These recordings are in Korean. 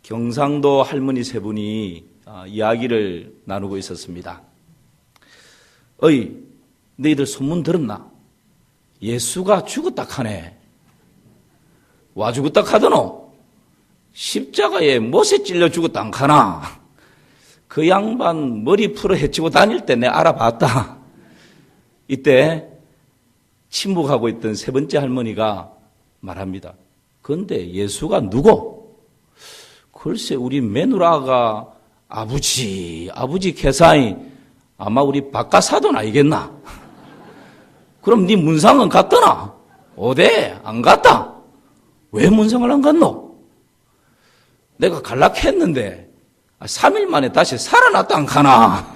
경상도 할머니 세 분이 이야기를 나누고 있었습니다. 어이, 너희들 소문 들었나? 예수가 죽었다 카네. 와 죽었다 카더노? 십자가에 못에 찔려 죽었다 안 카나? 그 양반 머리 풀어 헤치고 다닐 때 내가 알아봤다. 이때 침묵하고 있던 세 번째 할머니가 말합니다. 그런데 예수가 누구? 글쎄 우리 며느라가 아버지 계사이 아마 우리 박가사돈 아니겠나? 그럼 네 문상은 갔더나? 어데? 안 갔다? 왜 문상을 안 갔노? 내가 갈락했는데 3일 만에 다시 살아났다 안 가나?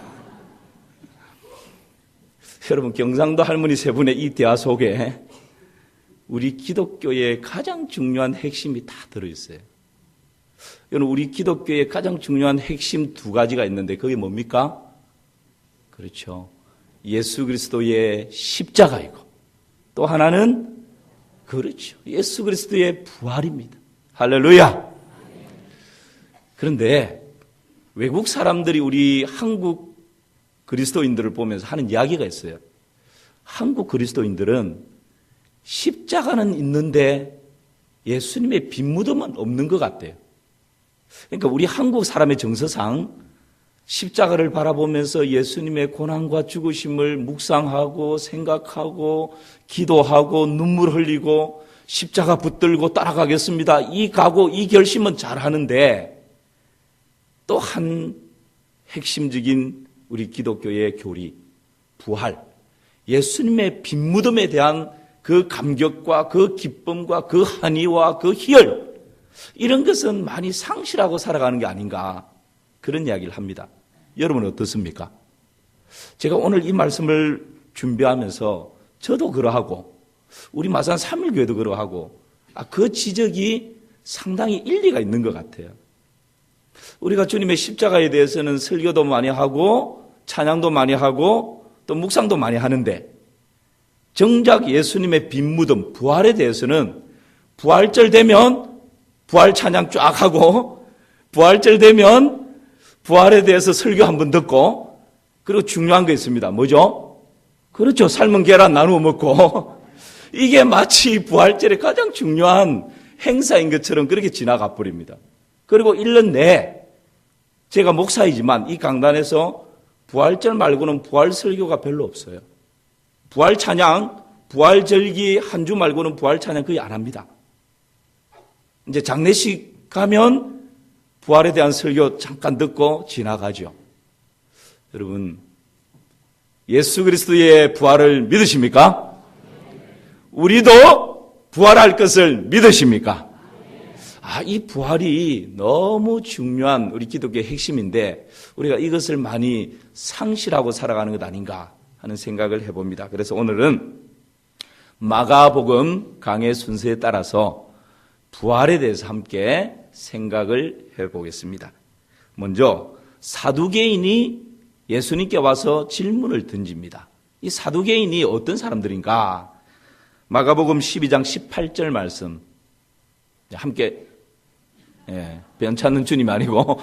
여러분 경상도 할머니 세 분의 이 대화 속에 우리 기독교의 가장 중요한 핵심이 다 들어있어요. 여러분 우리 기독교의 가장 중요한 핵심 두 가지가 있는데 그게 뭡니까? 그렇죠. 예수 그리스도의 십자가이고 또 하나는 그렇죠. 예수 그리스도의 부활입니다. 할렐루야. 그런데 외국 사람들이 우리 한국 그리스도인들을 보면서 하는 이야기가 있어요. 한국 그리스도인들은 십자가는 있는데 예수님의 빈무덤은 없는 것 같대요. 그러니까 우리 한국 사람의 정서상 십자가를 바라보면서 예수님의 고난과 죽으심을 묵상하고 생각하고 기도하고 눈물 흘리고 십자가 붙들고 따라가겠습니다. 이 각오, 이 결심은 잘하는데 또 한 핵심적인 우리 기독교의 교리, 부활, 예수님의 빈무덤에 대한 그 감격과 그 기쁨과 그 한의와 그 희열, 이런 것은 많이 상실하고 살아가는 게 아닌가 그런 이야기를 합니다. 여러분은 어떻습니까? 제가 오늘 이 말씀을 준비하면서 저도 그러하고 우리 마산 3일교회도 그러하고 그 지적이 상당히 일리가 있는 것 같아요. 우리가 주님의 십자가에 대해서는 설교도 많이 하고 찬양도 많이 하고 또 묵상도 많이 하는데 정작 예수님의 빈무덤 부활에 대해서는 부활절 되면 부활 찬양 쫙 하고 부활절 되면 부활에 대해서 설교 한번 듣고 그리고 중요한 거 있습니다. 뭐죠? 그렇죠. 삶은 계란 나누어 먹고 이게 마치 부활절의 가장 중요한 행사인 것처럼 그렇게 지나가 버립니다. 그리고 1년 내에 제가 목사이지만 이 강단에서 부활절 말고는 부활 설교가 별로 없어요. 부활 찬양, 부활절기 한 주 말고는 부활 찬양 거의 안 합니다. 이제 장례식 가면 부활에 대한 설교 잠깐 듣고 지나가죠. 여러분, 예수 그리스도의 부활을 믿으십니까? 우리도 부활할 것을 믿으십니까? 이 부활이 너무 중요한 우리 기독교의 핵심인데 우리가 이것을 많이 상실하고 살아가는 것 아닌가 하는 생각을 해봅니다. 그래서 오늘은 마가복음 강해 순서에 따라서 부활에 대해서 함께 생각을 해보겠습니다. 먼저 사두개인이 예수님께 와서 질문을 던집니다. 이 사두개인이 어떤 사람들인가? 마가복음 12장 18절 말씀 함께 변찮는 주님 아니고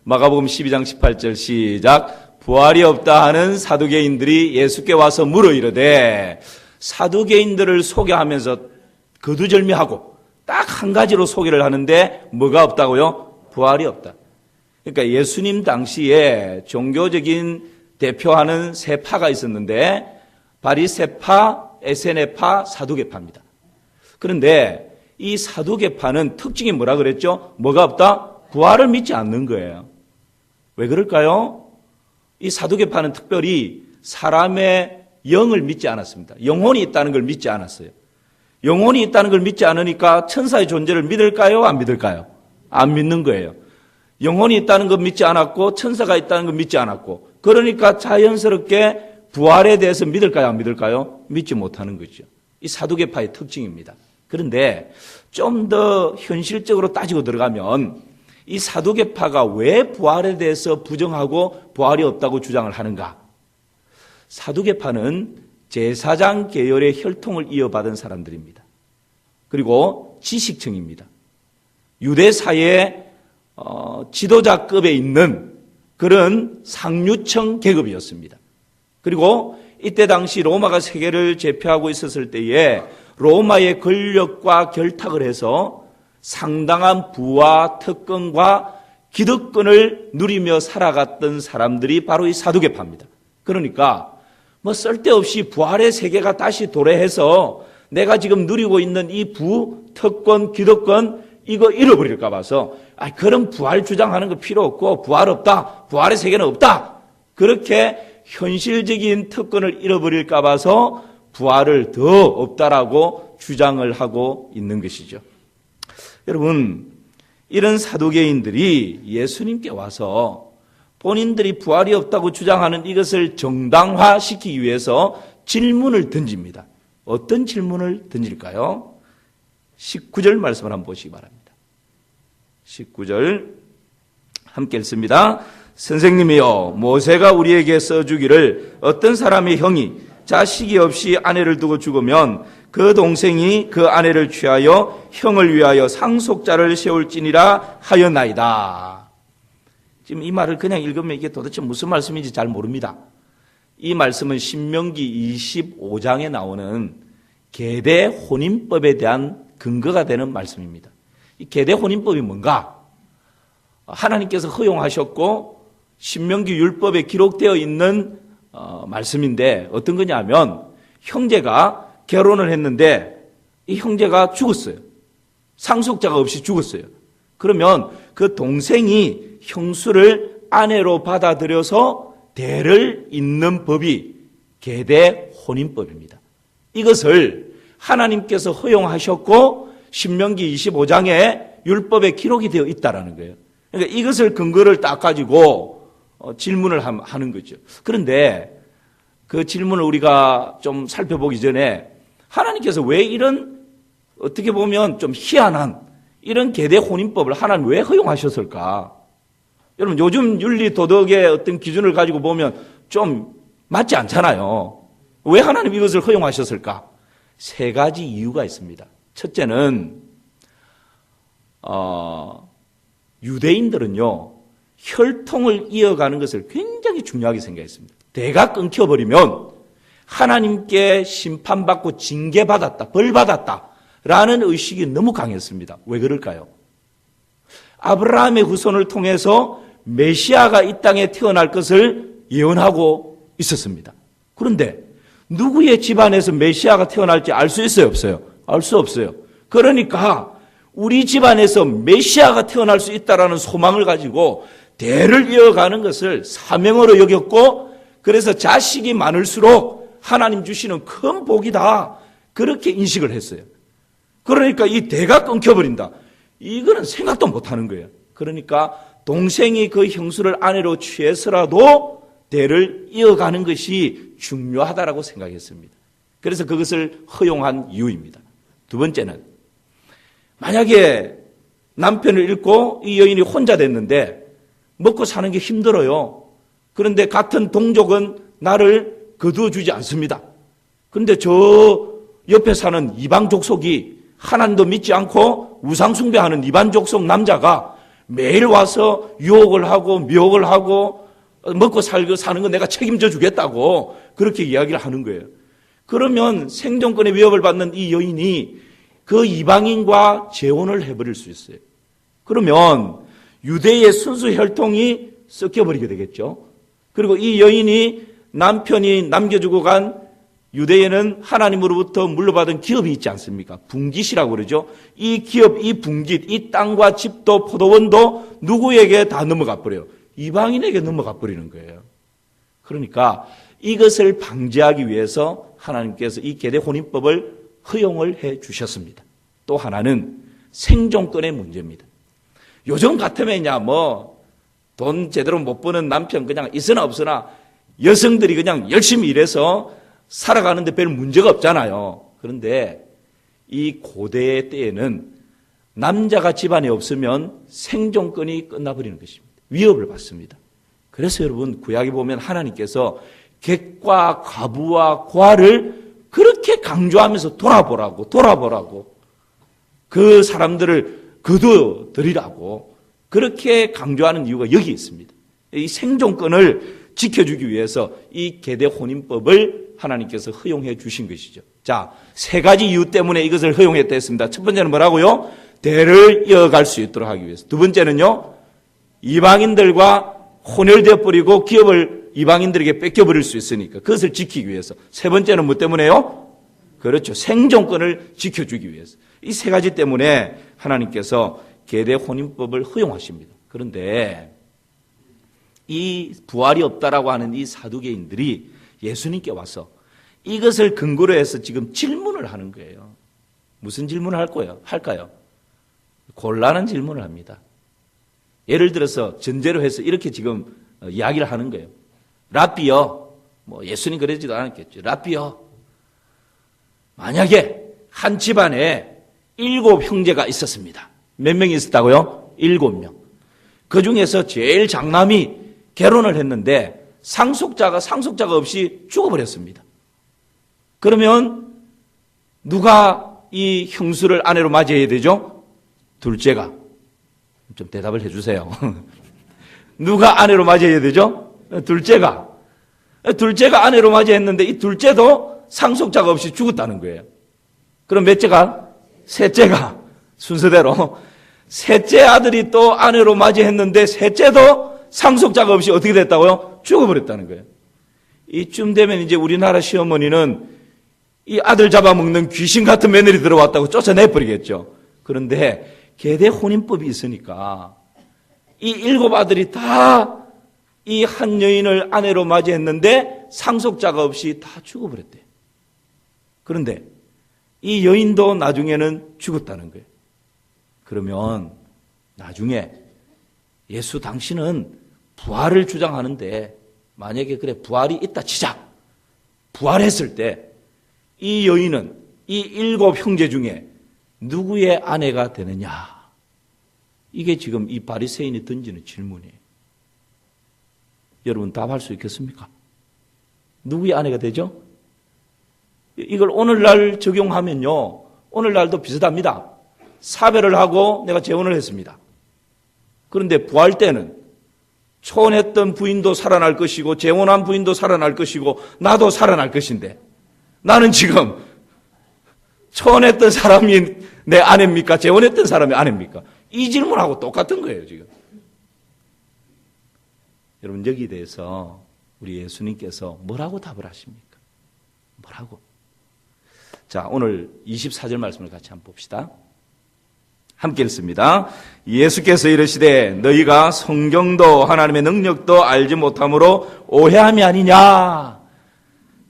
마가복음 12장 18절 시작. 부활이 없다 하는 사두개인들이 예수께 와서 물어 이르되 사두개인들을 소개하면서 거두절미하고 딱 한 가지로 소개를 하는데 뭐가 없다고요? 부활이 없다. 그러니까 예수님 당시에 종교적인 대표하는 세 파가 있었는데 바리새파, 에세네파, 사두개파입니다. 그런데 이 사두개파는 특징이 뭐라 그랬죠? 뭐가 없다? 부활을 믿지 않는 거예요. 왜 그럴까요? 이 사두개파는 특별히 사람의 영을 믿지 않았습니다. 영혼이 있다는 걸 믿지 않았어요. 영혼이 있다는 걸 믿지 않으니까 천사의 존재를 믿을까요? 안 믿을까요? 안 믿는 거예요. 영혼이 있다는 걸 믿지 않았고 천사가 있다는 걸 믿지 않았고 그러니까 자연스럽게 부활에 대해서 믿을까요? 안 믿을까요? 믿지 못하는 거죠. 이 사두개파의 특징입니다. 그런데 좀 더 현실적으로 따지고 들어가면 이 사두개파가 왜 부활에 대해서 부정하고 부활이 없다고 주장을 하는가? 사두개파는 제사장 계열의 혈통을 이어받은 사람들입니다. 그리고 지식층입니다. 유대 사회에 지도자급에 있는 그런 상류층 계급이었습니다. 그리고 이때 당시 로마가 세계를 제패하고 있었을 때에 로마의 권력과 결탁을 해서 상당한 부와 특권과 기득권을 누리며 살아갔던 사람들이 바로 이 사두개파입니다. 그러니까 뭐 쓸데없이 부활의 세계가 다시 도래해서 내가 지금 누리고 있는 이 부, 특권, 기득권 이거 잃어버릴까 봐서 그런 부활 주장하는 거 필요 없고 부활 없다. 부활의 세계는 없다. 그렇게 현실적인 특권을 잃어버릴까 봐서 부활을 더 없다라고 주장을 하고 있는 것이죠. 여러분, 이런 사두개인들이 예수님께 와서 본인들이 부활이 없다고 주장하는 이것을 정당화시키기 위해서 질문을 던집니다. 어떤 질문을 던질까요? 19절 말씀을 한번 보시기 바랍니다. 19절 함께 읽습니다. 선생님이여, 모세가 우리에게 써주기를 어떤 사람의 형이 자식이 없이 아내를 두고 죽으면 그 동생이 그 아내를 취하여 형을 위하여 상속자를 세울지니라 하였나이다. 지금 이 말을 그냥 읽으면 이게 도대체 무슨 말씀인지 잘 모릅니다. 이 말씀은 신명기 25장에 나오는 계대 혼인법에 대한 근거가 되는 말씀입니다. 이 계대 혼인법이 뭔가? 하나님께서 허용하셨고 신명기 율법에 기록되어 있는 말씀인데 어떤 거냐면 형제가 결혼을 했는데 이 형제가 죽었어요. 상속자가 없이 죽었어요. 그러면 그 동생이 형수를 아내로 받아들여서 대를 잇는 법이 계대 혼인법입니다. 이것을 하나님께서 허용하셨고 신명기 25장에 율법에 기록이 되어 있다라는 거예요. 그러니까 이것을 근거를 딱 가지고 질문을 하는 거죠. 그런데 그 질문을 우리가 좀 살펴보기 전에 하나님께서 왜 이런 어떻게 보면 좀 희한한 이런 계대 혼인법을 하나님 왜 허용하셨을까? 여러분 요즘 윤리 도덕의 어떤 기준을 가지고 보면 좀 맞지 않잖아요. 왜 하나님 이것을 허용하셨을까? 세 가지 이유가 있습니다. 첫째는 유대인들은요 혈통을 이어가는 것을 굉장히 중요하게 생각했습니다. 대가 끊겨버리면 하나님께 심판받고 징계받았다, 벌받았다라는 의식이 너무 강했습니다. 왜 그럴까요? 아브라함의 후손을 통해서 메시아가 이 땅에 태어날 것을 예언하고 있었습니다. 그런데 누구의 집안에서 메시아가 태어날지 알 수 있어요, 없어요? 알 수 없어요. 그러니까 우리 집안에서 메시아가 태어날 수 있다라는 소망을 가지고 대를 이어가는 것을 사명으로 여겼고 그래서 자식이 많을수록 하나님 주시는 큰 복이다. 그렇게 인식을 했어요. 그러니까 이 대가 끊겨버린다. 이거는 생각도 못하는 거예요. 그러니까 동생이 그 형수를 아내로 취해서라도 대를 이어가는 것이 중요하다라고 생각했습니다. 그래서 그것을 허용한 이유입니다. 두 번째는 만약에 남편을 잃고 이 여인이 혼자 됐는데 먹고 사는 게 힘들어요. 그런데 같은 동족은 나를 거두어주지 않습니다. 그런데 저 옆에 사는 이방 족속이 하나님도 믿지 않고 우상 숭배하는 이방 족속 남자가 매일 와서 유혹을 하고 미혹을 하고 먹고 살고 사는 거 내가 책임져 주겠다고 그렇게 이야기를 하는 거예요. 그러면 생존권의 위협을 받는 이 여인이 그 이방인과 재혼을 해버릴 수 있어요. 그러면 유대의 순수 혈통이 섞여버리게 되겠죠. 그리고 이 여인이 남편이 남겨주고 간 유대에는 하나님으로부터 물려받은 기업이 있지 않습니까? 분깃이라고 그러죠. 이 기업, 이 분깃, 이 땅과 집도 포도원도 누구에게 다 넘어가 버려요? 이방인에게 넘어가 버리는 거예요. 그러니까 이것을 방지하기 위해서 하나님께서 이 계대 혼인법을 허용을 해 주셨습니다. 또 하나는 생존권의 문제입니다. 요즘 같으면야 돈 제대로 못 버는 남편 그냥 있으나 없으나 여성들이 그냥 열심히 일해서 살아가는데 별 문제가 없잖아요. 그런데 이 고대 때에는 남자가 집안에 없으면 생존권이 끝나버리는 것입니다. 위협을 받습니다. 그래서 여러분 구약에 보면 하나님께서 객과 과부와 고아를 그렇게 강조하면서 돌아보라고 그 사람들을 거두어들이라고 그렇게 강조하는 이유가 여기 있습니다. 이 생존권을 지켜주기 위해서 이 계대 혼인법을 하나님께서 허용해 주신 것이죠. 자, 세 가지 이유 때문에 이것을 허용했다 했습니다. 첫 번째는 뭐라고요? 대를 이어갈 수 있도록 하기 위해서. 두 번째는요, 이방인들과 혼혈되어 버리고 기업을 이방인들에게 뺏겨버릴 수 있으니까 그것을 지키기 위해서. 세 번째는 뭐 때문에요? 그렇죠. 생존권을 지켜주기 위해서. 이 세 가지 때문에 하나님께서 계대 혼인법을 허용하십니다. 그런데 이 부활이 없다라고 하는 이 사두개인들이 예수님께 와서 이것을 근거로 해서 지금 질문을 하는 거예요. 무슨 질문을 할까요? 곤란한 질문을 합니다. 예를 들어서 전제로 해서 이렇게 지금 이야기를 하는 거예요. 랍비여, 뭐 예수님 그러지도 않았겠죠. 랍비여, 만약에 한 집안에 7 형제가 있었습니다. 몇 명이 있었다고요? 7명. 그 중에서 제일 장남이 결혼을 했는데 상속자가 없이 죽어버렸습니다. 그러면 누가 이 형수를 아내로 맞이해야 되죠? 둘째가. 좀 대답을 해주세요. 누가 아내로 맞이해야 되죠? 둘째가. 둘째가 아내로 맞이했는데 이 둘째도 상속자가 없이 죽었다는 거예요. 그럼 몇째가? 셋째가. 순서대로. 셋째 아들이 또 아내로 맞이했는데 셋째도 상속자가 없이 어떻게 됐다고요? 죽어버렸다는 거예요. 이쯤 되면 이제 우리나라 시어머니는 이 아들 잡아먹는 귀신 같은 며느리 들어왔다고 쫓아내버리겠죠. 그런데 계대 혼인법이 있으니까 이 7 아들이 다 이 한 여인을 아내로 맞이했는데 상속자가 없이 다 죽어버렸대요. 그런데 이 여인도 나중에는 죽었다는 거예요. 그러면 나중에 예수 당신은 부활을 주장하는데 만약에 그래 부활이 있다 치자. 부활했을 때 이 여인은 이 7 형제 중에 누구의 아내가 되느냐. 이게 지금 이 바리새인이 던지는 질문이에요. 여러분 답할 수 있겠습니까? 누구의 아내가 되죠? 이걸 오늘날 적용하면요. 오늘날도 비슷합니다. 사별을 하고 내가 재혼을 했습니다. 그런데 부활 때는 초혼했던 부인도 살아날 것이고 재혼한 부인도 살아날 것이고 나도 살아날 것인데 나는 지금 초혼했던 사람이 내 아내입니까? 재혼했던 사람이 아내입니까? 이 질문하고 똑같은 거예요, 지금. 여러분, 여기에 대해서 우리 예수님께서 뭐라고 답을 하십니까? 뭐라고? 자, 오늘 24절 말씀을 같이 한번 봅시다. 함께 읽습니다. 예수께서 이르시되 너희가 성경도 하나님의 능력도 알지 못함으로 오해함이 아니냐.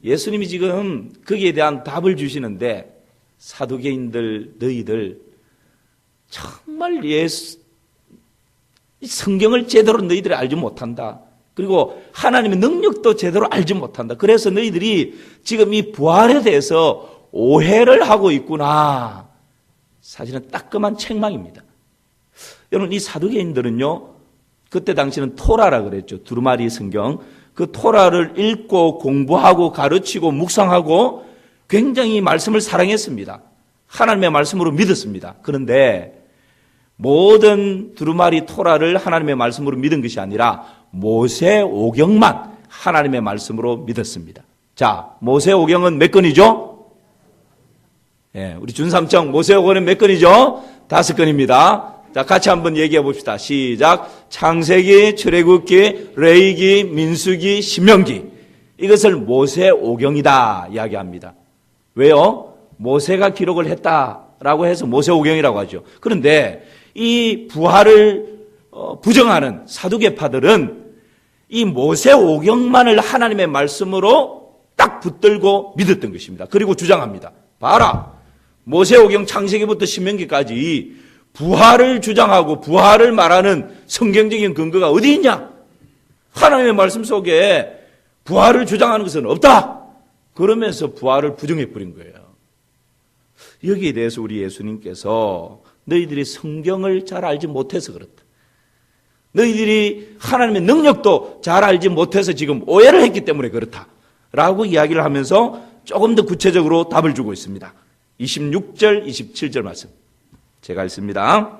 예수님이 지금 거기에 대한 답을 주시는데 사두개인들 너희들 정말 성경을 제대로 너희들이 알지 못한다. 그리고 하나님의 능력도 제대로 알지 못한다. 그래서 너희들이 지금 이 부활에 대해서 오해를 하고 있구나. 사실은 따끔한 책망입니다. 여러분 이 사두개인들은요. 그때 당시는 토라라 그랬죠. 두루마리 성경. 그 토라를 읽고 공부하고 가르치고 묵상하고 굉장히 말씀을 사랑했습니다. 하나님의 말씀으로 믿었습니다. 그런데 모든 두루마리 토라를 하나님의 말씀으로 믿은 것이 아니라 모세오경만 하나님의 말씀으로 믿었습니다. 자, 모세오경은 몇 권이죠? 예, 우리 준삼청 모세오경은 몇 권이죠? 5권입니다. 자, 같이 한번 얘기해 봅시다. 시작. 창세기, 출애굽기, 레위기, 민수기, 신명기. 이것을 모세오경이다 이야기합니다. 왜요? 모세가 기록을 했다라고 해서 모세오경이라고 하죠. 그런데 이 부활을 부정하는 사두개파들은 이 모세오경만을 하나님의 말씀으로 딱 붙들고 믿었던 것입니다. 그리고 주장합니다. 봐라. 모세오경 창세기부터 신명기까지 부활을 주장하고 부활을 말하는 성경적인 근거가 어디 있냐? 하나님의 말씀 속에 부활을 주장하는 것은 없다. 그러면서 부활을 부정해버린 거예요. 여기에 대해서 우리 예수님께서 너희들이 성경을 잘 알지 못해서 그렇다. 너희들이 하나님의 능력도 잘 알지 못해서 지금 오해를 했기 때문에 그렇다. 라고 이야기를 하면서 조금 더 구체적으로 답을 주고 있습니다. 26절, 27절 말씀. 제가 읽습니다.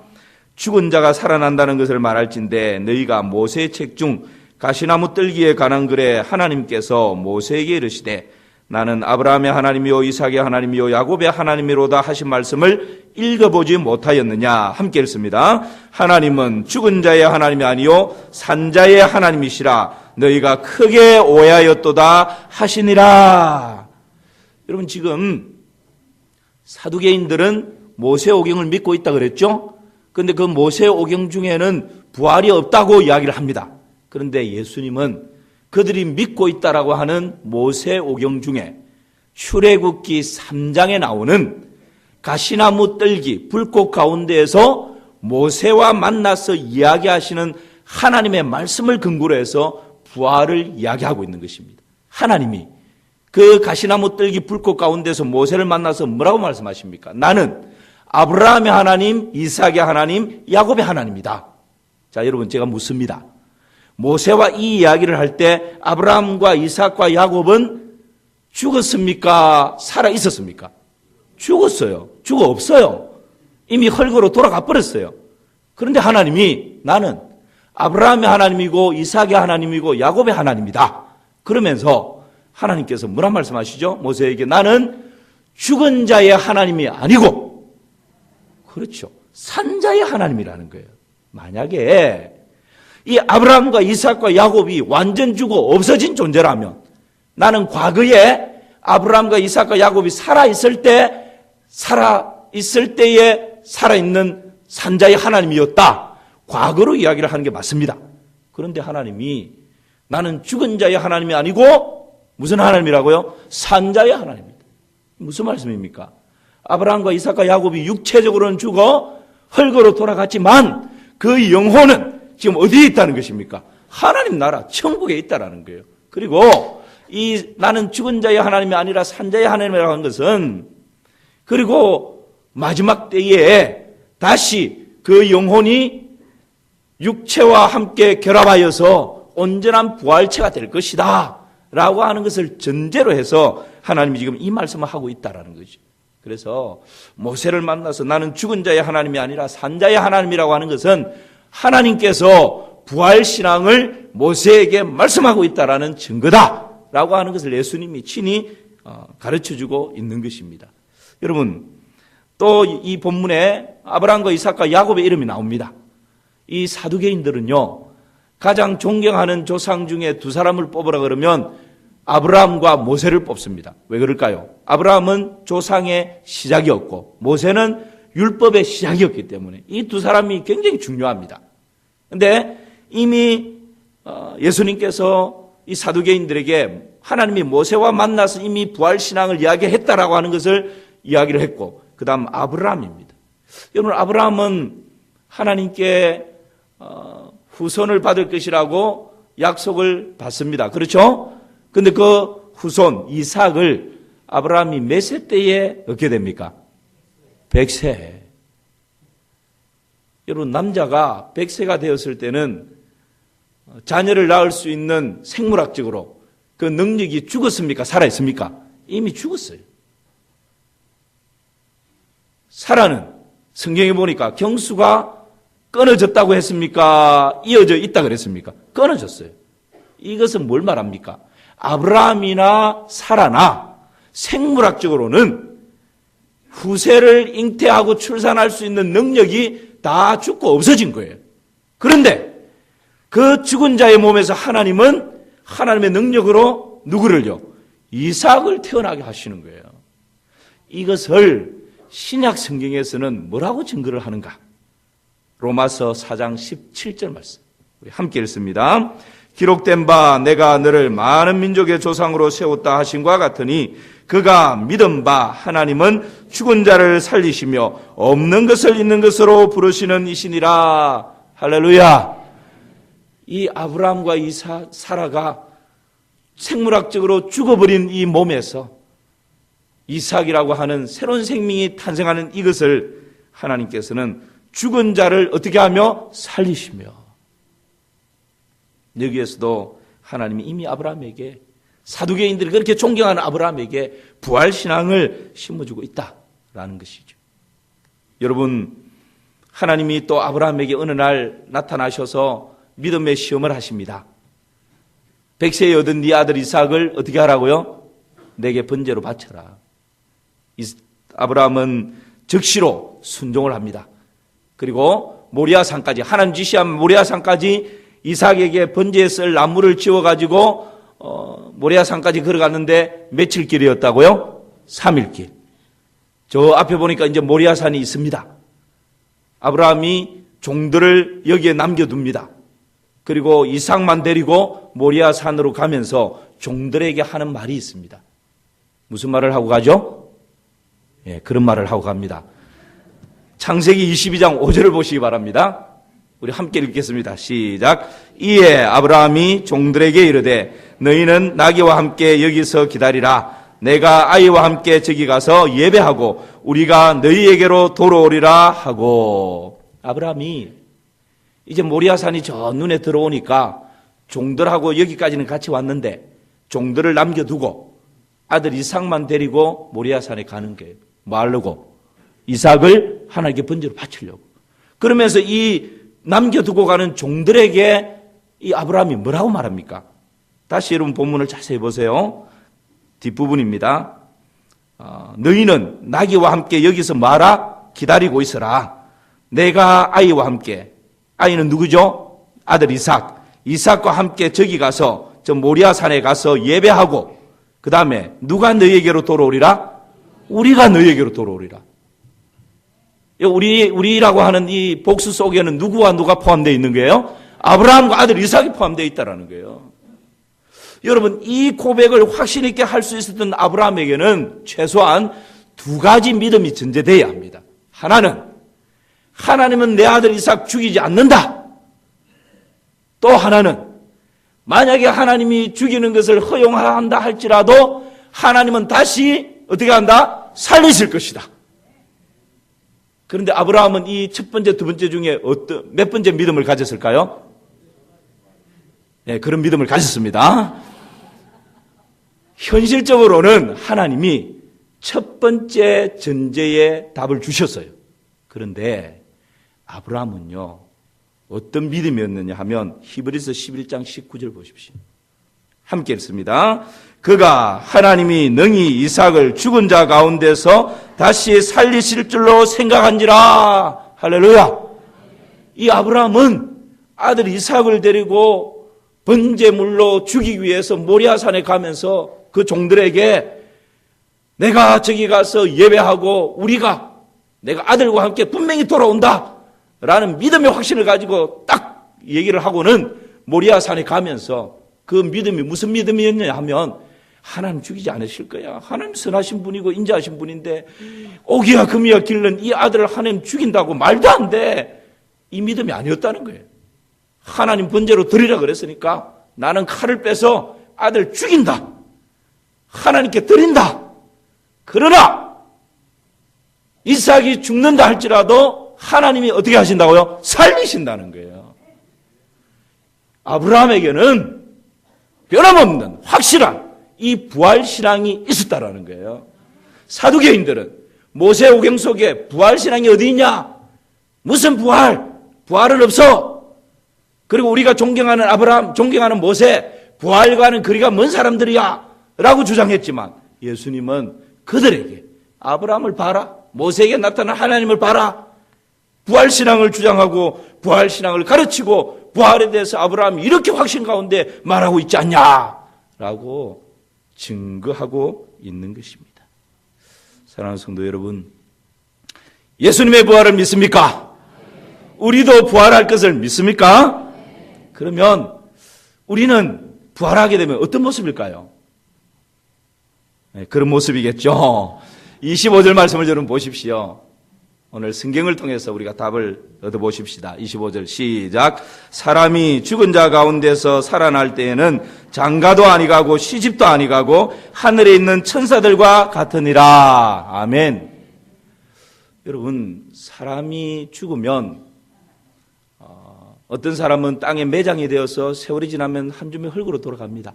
죽은 자가 살아난다는 것을 말할진대 너희가 모세의 책 중 가시나무 뜰기에 관한 글에 하나님께서 모세에게 이르시되 나는 아브라함의 하나님이요 이삭의 하나님이요 야곱의 하나님이로다 하신 말씀을 읽어보지 못하였느냐. 함께 읽습니다. 하나님은 죽은 자의 하나님이 아니요 산 자의 하나님이시라 너희가 크게 오해하였도다 하시니라. 여러분, 지금 사두개인들은 모세오경을 믿고 있다 그랬죠? 그런데 그 모세오경 중에는 부활이 없다고 이야기를 합니다. 그런데 예수님은 그들이 믿고 있다라고 하는 모세오경 중에 출애굽기 3장에 나오는 가시나무 뜰기 불꽃 가운데에서 모세와 만나서 이야기하시는 하나님의 말씀을 근거로 해서 부활을 이야기하고 있는 것입니다. 하나님이 그 가시나무 뜰기 불꽃 가운데서 모세를 만나서 뭐라고 말씀하십니까? 나는 아브라함의 하나님, 이삭의 하나님, 야곱의 하나님이다. 자, 여러분, 제가 묻습니다. 모세와 이 이야기를 할 때 아브라함과 이삭과 야곱은 죽었습니까? 살아 있었습니까? 죽었어요. 죽어 없어요. 이미 흙으로 돌아가 버렸어요. 그런데 하나님이 나는 아브라함의 하나님이고 이삭의 하나님이고 야곱의 하나님이다. 그러면서 하나님께서 뭐라 말씀하시죠? 모세에게 나는 죽은 자의 하나님이 아니고, 그렇죠, 산 자의 하나님이라는 거예요. 만약에 이 아브라함과 이삭과 야곱이 완전 죽어 없어진 존재라면 나는 과거에 아브라함과 이삭과 야곱이 살아있을 때에 살아있는 산자의 하나님이었다. 과거로 이야기를 하는 게 맞습니다. 그런데 하나님이 나는 죽은 자의 하나님이 아니고 무슨 하나님이라고요? 산자의 하나님입니다. 무슨 말씀입니까? 아브라함과 이삭과 야곱이 육체적으로는 죽어 흙으로 돌아갔지만 그 영혼은 지금 어디에 있다는 것입니까? 하나님 나라 천국에 있다라는 거예요. 그리고 이 나는 죽은 자의 하나님이 아니라 산자의 하나님이라고 하는 것은, 그리고 마지막 때에 다시 그 영혼이 육체와 함께 결합하여서 온전한 부활체가 될 것이다 라고 하는 것을 전제로 해서 하나님이 지금 이 말씀을 하고 있다라는 거죠. 그래서 모세를 만나서 나는 죽은 자의 하나님이 아니라 산자의 하나님이라고 하는 것은 하나님께서 부활신앙을 모세에게 말씀하고 있다라는 증거다라고 하는 것을 예수님이 친히 가르쳐주고 있는 것입니다. 여러분, 또 이 본문에 아브라함과 이삭과 야곱의 이름이 나옵니다. 이 사두개인들은요, 가장 존경하는 조상 중에 두 사람을 뽑으라 그러면 아브라함과 모세를 뽑습니다. 왜 그럴까요? 아브라함은 조상의 시작이었고 모세는 율법의 시작이었기 때문에 이 두 사람이 굉장히 중요합니다. 그런데 이미 예수님께서 이 사두개인들에게 하나님이 모세와 만나서 이미 부활신앙을 이야기했다라고 하는 것을 이야기를 했고, 그 다음 아브라함입니다. 여러분, 아브라함은 하나님께 후손을 받을 것이라고 약속을 받습니다. 그렇죠? 근데 그 후손 이삭을 아브라함이 몇 세 때에 얻게 됩니까? 100세. 여러분, 남자가 100세가 되었을 때는 자녀를 낳을 수 있는 생물학적으로 그 능력이 죽었습니까? 살아있습니까? 이미 죽었어요. 사라는 성경에 보니까 경수가 끊어졌다고 했습니까? 이어져 있다 그랬습니까? 끊어졌어요. 이것은 뭘 말합니까? 아브라함이나 사라나 생물학적으로는 후세를 잉태하고 출산할 수 있는 능력이 다 죽고 없어진 거예요. 그런데 그 죽은 자의 몸에서 하나님은 하나님의 능력으로 누구를요? 이삭을 태어나게 하시는 거예요. 이것을 신약 성경에서는 뭐라고 증거를 하는가? 로마서 4장 17절 말씀. 우리 함께 읽습니다. 기록된 바 내가 너를 많은 민족의 조상으로 세웠다 하신과 같으니 그가 믿은 바 하나님은 죽은 자를 살리시며 없는 것을 있는 것으로 부르시는 이시니라. 할렐루야. 이 아브라함과 이삭, 사라가 생물학적으로 죽어버린 이 몸에서 이삭이라고 하는 새로운 생명이 탄생하는 이것을 하나님께서는 죽은 자를 어떻게 하며 살리시며, 여기에서도 하나님이 이미 아브라함에게, 사두개인들이 그렇게 존경하는 아브라함에게 부활신앙을 심어주고 있다라는 것이죠. 여러분, 하나님이 또 아브라함에게 어느 날 나타나셔서 믿음의 시험을 하십니다. 100세에 얻은 네 아들 이삭을 어떻게 하라고요? 내게 번제로 바쳐라. 아브라함은 즉시로 순종을 합니다. 그리고 모리아산까지, 하나님 지시한 모리아산까지 이삭에게 번제에 쓸 나무를 지어가지고 모리아산까지 걸어갔는데 며칠 길이었다고요? 3일 길. 저 앞에 보니까 이제 모리아산이 있습니다. 아브라함이 종들을 여기에 남겨둡니다. 그리고 이삭만 데리고 모리아산으로 가면서 종들에게 하는 말이 있습니다. 무슨 말을 하고 가죠? 예, 그런 말을 하고 갑니다. 창세기 22장 5절을 보시기 바랍니다. 우리 함께 읽겠습니다. 시작. 이에 아브라함이 종들에게 이르되 너희는 나귀와 함께 여기서 기다리라. 내가 아이와 함께 저기 가서 예배하고 우리가 너희에게로 돌아오리라 하고. 아브라함이 이제 모리아산이 저 눈에 들어오니까 종들하고 여기까지는 같이 왔는데 종들을 남겨두고 아들 이삭만 데리고 모리아산에 가는 거예요. 뭐 하려고? 이삭을 하나님께 번제로 바치려고. 그러면서 이 남겨두고 가는 종들에게 이 아브라함이 뭐라고 말합니까? 다시 여러분 본문을 자세히 보세요. 뒷부분입니다. 너희는 나귀와 함께 여기서 뭐하라? 기다리고 있어라. 내가 아이와 함께, 아이는 누구죠? 아들 이삭. 이삭과 함께 저기 가서 저 모리아산에 가서 예배하고 그 다음에 누가 너희에게로 돌아오리라? 우리가 너희에게로 돌아오리라. 우리라고 하는 이 복수 속에는 누구와 누가 포함되어 있는 거예요? 아브라함과 아들 이삭이 포함되어 있다는 거예요. 여러분, 이 고백을 확신 있게 할 수 있었던 아브라함에게는 최소한 두 가지 믿음이 전제되어야 합니다. 하나는 하나님은 내 아들 이삭 죽이지 않는다. 또 하나는 만약에 하나님이 죽이는 것을 허용한다 할지라도 하나님은 다시 어떻게 한다? 살리실 것이다. 그런데 아브라함은 이 첫 번째, 두 번째 중에 몇 번째 믿음을 가졌을까요? 네, 그런 믿음을 가졌습니다. 현실적으로는 하나님이 첫 번째 전제에 답을 주셨어요. 그런데 아브라함은요, 어떤 믿음이었느냐 하면 히브리서 11장 19절 보십시오. 함께 읽습니다. 그가 하나님이 능히 이삭을 죽은 자 가운데서 다시 살리실 줄로 생각한지라. 할렐루야. 이 아브라함은 아들 이삭을 데리고 번제물로 죽이기 위해서 모리아산에 가면서 그 종들에게 내가 저기 가서 예배하고 내가 아들과 함께 분명히 돌아온다 라는 믿음의 확신을 가지고 딱 얘기를 하고는 모리아산에 가면서 그 믿음이 무슨 믿음이었냐 하면 하나님 죽이지 않으실 거야. 하나님 선하신 분이고 인자하신 분인데 오기야 금이야 길른 이 아들을 하나님 죽인다고 말도 안 돼. 이 믿음이 아니었다는 거예요. 하나님 번제로 드리라 그랬으니까 나는 칼을 빼서 아들 죽인다. 하나님께 드린다. 그러나 이삭이 죽는다 할지라도 하나님이 어떻게 하신다고요? 살리신다는 거예요. 아브라함에게는 변함없는 확실한 이 부활신앙이 있었다라는 거예요. 사두개인들은 모세오경 속에 부활신앙이 어디 있냐? 무슨 부활? 부활은 없어. 그리고 우리가 존경하는 아브라함, 존경하는 모세, 부활과는 거리가 먼 사람들이야 라고 주장했지만 예수님은 그들에게 아브라함을 봐라, 모세에게 나타난 하나님을 봐라, 부활신앙을 주장하고 부활신앙을 가르치고 부활에 대해서 아브라함이 이렇게 확신 가운데 말하고 있지 않냐라고 증거하고 있는 것입니다. 사랑하는 성도 여러분, 예수님의 부활을 믿습니까? 우리도 부활할 것을 믿습니까? 그러면 우리는 부활하게 되면 어떤 모습일까요? 네, 그런 모습이겠죠. 25절 말씀을 여러분 보십시오. 오늘 성경을 통해서 우리가 답을 얻어보십시다. 25절 시작. 사람이 죽은 자 가운데서 살아날 때에는 장가도 아니가고 시집도 아니가고 하늘에 있는 천사들과 같으니라. 아멘. 여러분, 사람이 죽으면 어떤 사람은 땅에 매장이 되어서 세월이 지나면 한 줌의 흙으로 돌아갑니다.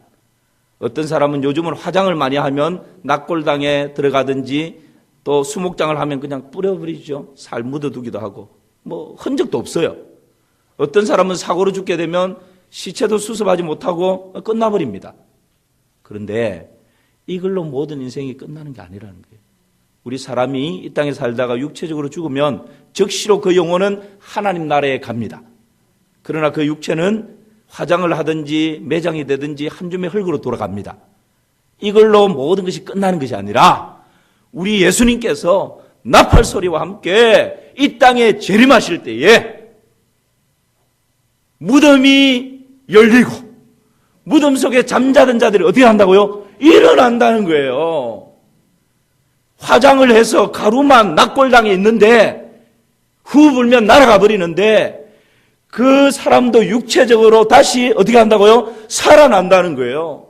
어떤 사람은 요즘은 화장을 많이 하면 낙골당에 들어가든지 또 수목장을 하면 그냥 뿌려버리죠. 살 묻어두기도 하고. 흔적도 없어요. 어떤 사람은 사고로 죽게 되면 시체도 수습하지 못하고 끝나버립니다. 그런데 이걸로 모든 인생이 끝나는 게 아니라는 거예요. 우리 사람이 이 땅에 살다가 육체적으로 죽으면 즉시로 그 영혼은 하나님 나라에 갑니다. 그러나 그 육체는 화장을 하든지 매장이 되든지 한 줌의 흙으로 돌아갑니다. 이걸로 모든 것이 끝나는 것이 아니라 우리 예수님께서 나팔 소리와 함께 이 땅에 재림하실 때에 무덤이 열리고 무덤 속에 잠자던 자들이 어떻게 한다고요? 일어난다는 거예요. 화장을 해서 가루만 낙골당에 있는데 후 불면 날아가 버리는데 그 사람도 육체적으로 다시 어떻게 한다고요? 살아난다는 거예요.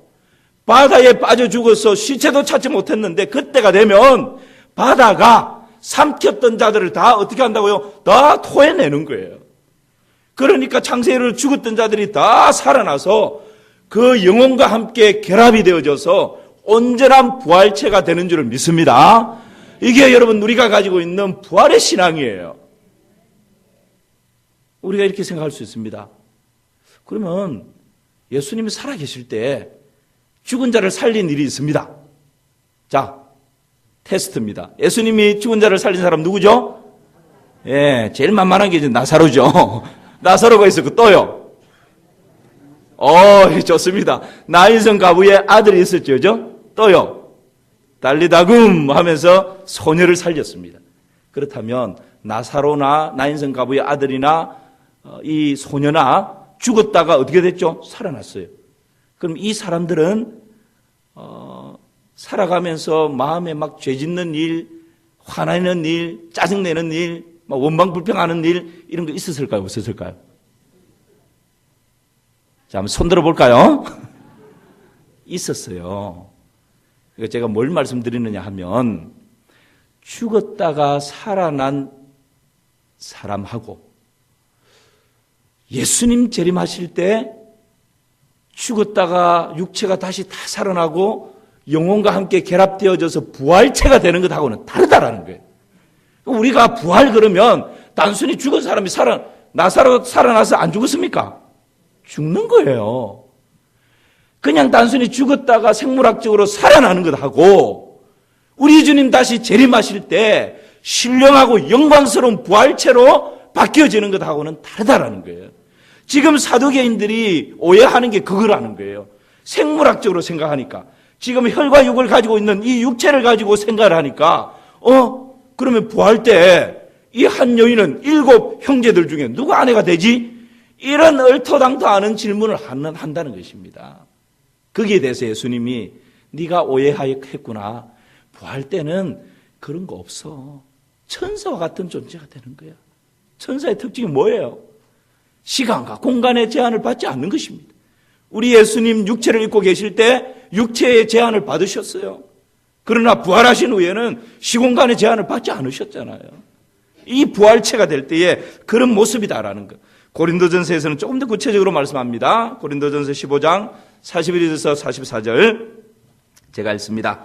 바다에 빠져 죽어서 시체도 찾지 못했는데 그때가 되면 바다가 삼켰던 자들을 다 어떻게 한다고요? 다 토해내는 거예요. 그러니까 창세기로 죽었던 자들이 다 살아나서 그 영혼과 함께 결합이 되어져서 온전한 부활체가 되는 줄을 믿습니다. 이게 여러분 우리가 가지고 있는 부활의 신앙이에요. 우리가 이렇게 생각할 수 있습니다. 그러면 예수님이 살아계실 때 죽은 자를 살린 일이 있습니다. 자, 테스트입니다. 예수님이 죽은 자를 살린 사람 누구죠? 예, 제일 만만한 게 이제 나사로죠. 나사로가 있었고 또요. 좋습니다. 나인성 가부의 아들이 있었죠. 또요. 달리다금 하면서 소녀를 살렸습니다. 그렇다면 나사로나 나인성 가부의 아들이나 이 소녀나 죽었다가 어떻게 됐죠? 살아났어요. 그럼 이 사람들은 살아가면서 마음에 막 죄짓는 일, 화나는 일, 짜증내는 일, 막 원방불평하는 일 이런 거 있었을까요? 없었을까요? 자, 한번 손 들어볼까요? 있었어요. 그러니까 제가 뭘 말씀드리느냐 하면 죽었다가 살아난 사람하고 예수님 재림하실 때 죽었다가 육체가 다시 다 살아나고 영혼과 함께 결합되어져서 부활체가 되는 것하고는 다르다라는 거예요. 우리가 부활 그러면 단순히 죽은 사람이 나사로 살아나서 안 죽었습니까? 죽는 거예요. 그냥 단순히 죽었다가 생물학적으로 살아나는 것하고 우리 주님 다시 재림하실 때 신령하고 영광스러운 부활체로 바뀌어지는 것하고는 다르다라는 거예요. 지금 사두개인들이 오해하는 게 그거라는 거예요. 생물학적으로 생각하니까. 지금 혈과 육을 가지고 있는 이 육체를 가지고 생각을 하니까 그러면 부활 때 이 한 여인은 7 형제들 중에 누가 아내가 되지? 이런 얼토당토 않은 질문을 한다는 것입니다. 거기에 대해서 예수님이 네가 오해했구나. 부활 때는 그런 거 없어. 천사와 같은 존재가 되는 거야. 천사의 특징이 뭐예요? 시간과 공간의 제한을 받지 않는 것입니다. 우리 예수님 육체를 입고 계실 때 육체의 제한을 받으셨어요. 그러나 부활하신 후에는 시공간의 제한을 받지 않으셨잖아요. 이 부활체가 될 때에 그런 모습이다라는 것. 고린도전서에서는 조금 더 구체적으로 말씀합니다. 고린도전서 15장 41절에서 44절 제가 읽습니다.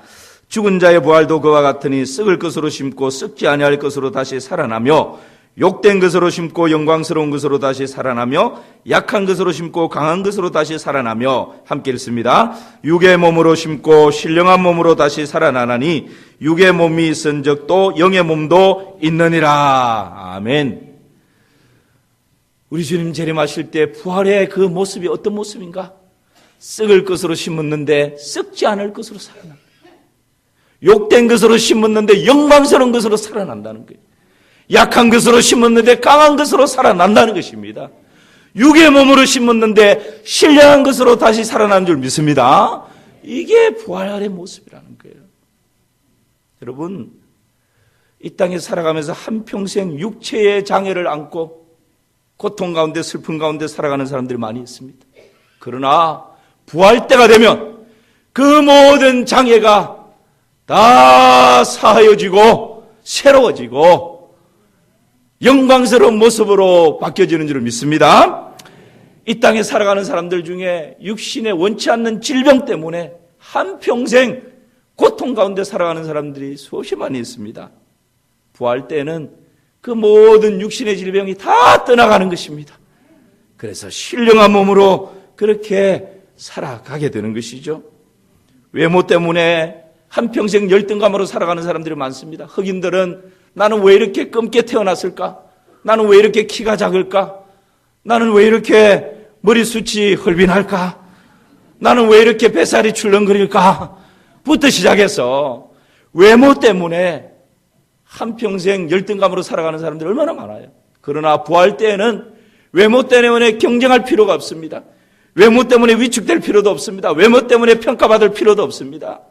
죽은 자의 부활도 그와 같으니 썩을 것으로 심고 썩지 아니할 것으로 다시 살아나며 욕된 것으로 심고 영광스러운 것으로 다시 살아나며 약한 것으로 심고 강한 것으로 다시 살아나며 함께 읽습니다. 육의 몸으로 심고 신령한 몸으로 다시 살아나나니 육의 몸이 있은 적도 영의 몸도 있느니라. 아멘. 우리 주님 재림하실 때 부활의 그 모습이 어떤 모습인가? 썩을 것으로 심었는데 썩지 않을 것으로 살아난다. 욕된 것으로 심었는데 영광스러운 것으로 살아난다는 거예요. 약한 것으로 심었는데 강한 것으로 살아난다는 것입니다. 육의 몸으로 심었는데 신령한 것으로 다시 살아난 줄 믿습니다. 이게 부활의 모습이라는 거예요. 여러분, 이 땅에 살아가면서 한평생 육체의 장애를 안고 고통 가운데 슬픔 가운데 살아가는 사람들이 많이 있습니다. 그러나 부활 때가 되면 그 모든 장애가 다 사하여지고 새로워지고 영광스러운 모습으로 바뀌어지는 줄 믿습니다. 이 땅에 살아가는 사람들 중에 육신에 원치 않는 질병 때문에 한평생 고통 가운데 살아가는 사람들이 수없이 많이 있습니다. 부활 때는 그 모든 육신의 질병이 다 떠나가는 것입니다. 그래서 신령한 몸으로 그렇게 살아가게 되는 것이죠. 외모 때문에 한평생 열등감으로 살아가는 사람들이 많습니다. 흑인들은 나는 왜 이렇게 검게 태어났을까? 나는 왜 이렇게 키가 작을까? 나는 왜 이렇게 머리숱이 헐빈할까? 나는 왜 이렇게 뱃살이 출렁거릴까? 부터 시작해서 외모 때문에 한평생 열등감으로 살아가는 사람들이 얼마나 많아요. 그러나 부활 때에는 외모 때문에 경쟁할 필요가 없습니다. 외모 때문에 위축될 필요도 없습니다. 외모 때문에 평가받을 필요도 없습니다.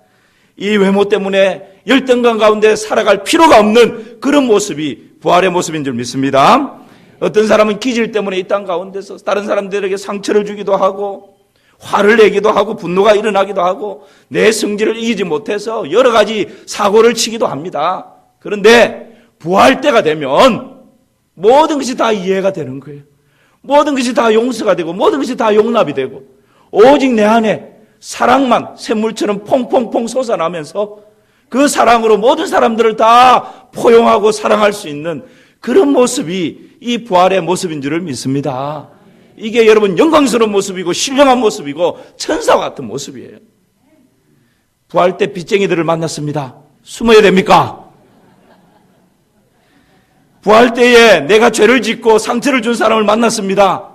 이 외모 때문에 열등감 가운데 살아갈 필요가 없는 그런 모습이 부활의 모습인 줄 믿습니다. 어떤 사람은 기질 때문에 이 땅 가운데서 다른 사람들에게 상처를 주기도 하고 화를 내기도 하고 분노가 일어나기도 하고 내 성질을 이기지 못해서 여러 가지 사고를 치기도 합니다. 그런데 부활 때가 되면 모든 것이 다 이해가 되는 거예요. 모든 것이 다 용서가 되고 모든 것이 다 용납이 되고 오직 내 안에 사랑만 샘물처럼 퐁퐁퐁 솟아나면서 그 사랑으로 모든 사람들을 다 포용하고 사랑할 수 있는 그런 모습이 이 부활의 모습인 줄을 믿습니다. 이게 여러분 영광스러운 모습이고 신령한 모습이고 천사와 같은 모습이에요. 부활 때 빚쟁이들을 만났습니다. 숨어야 됩니까? 부활 때에 내가 죄를 짓고 상처를 준 사람을 만났습니다.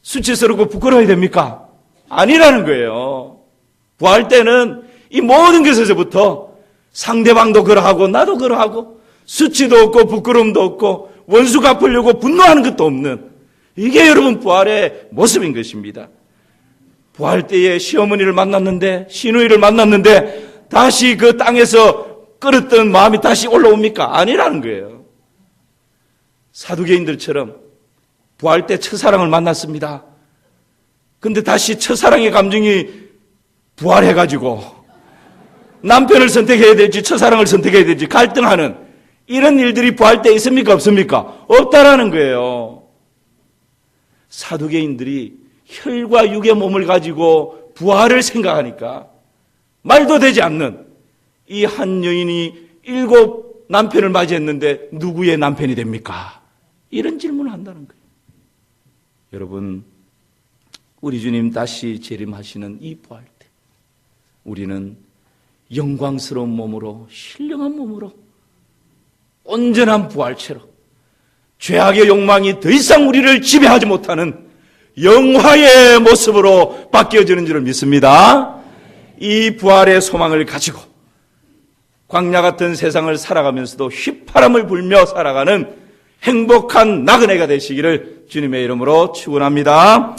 수치스럽고 부끄러워야 됩니까? 아니라는 거예요. 부활 때는 이 모든 것에서부터 상대방도 그러하고 나도 그러하고 수치도 없고 부끄러움도 없고 원수 갚으려고 분노하는 것도 없는 이게 여러분 부활의 모습인 것입니다. 부활 때에 시어머니를 만났는데 시누이를 만났는데 다시 그 땅에서 끓었던 마음이 다시 올라옵니까? 아니라는 거예요. 사두개인들처럼 부활 때 첫사랑을 만났습니다. 근데 다시 첫사랑의 감정이 부활해가지고 남편을 선택해야 될지 첫사랑을 선택해야 될지 갈등하는 이런 일들이 부활 때 있습니까? 없습니까? 없다라는 거예요. 사두개인들이 혈과 육의 몸을 가지고 부활을 생각하니까 말도 되지 않는 이 한 여인이 7 남편을 맞이했는데 누구의 남편이 됩니까? 이런 질문을 한다는 거예요. 여러분, 우리 주님 다시 재림하시는 이 부활 때 우리는 영광스러운 몸으로 신령한 몸으로 온전한 부활체로 죄악의 욕망이 더 이상 우리를 지배하지 못하는 영화의 모습으로 바뀌어지는 줄을 믿습니다. 이 부활의 소망을 가지고 광야 같은 세상을 살아가면서도 휘파람을 불며 살아가는 행복한 나그네가 되시기를 주님의 이름으로 축원합니다.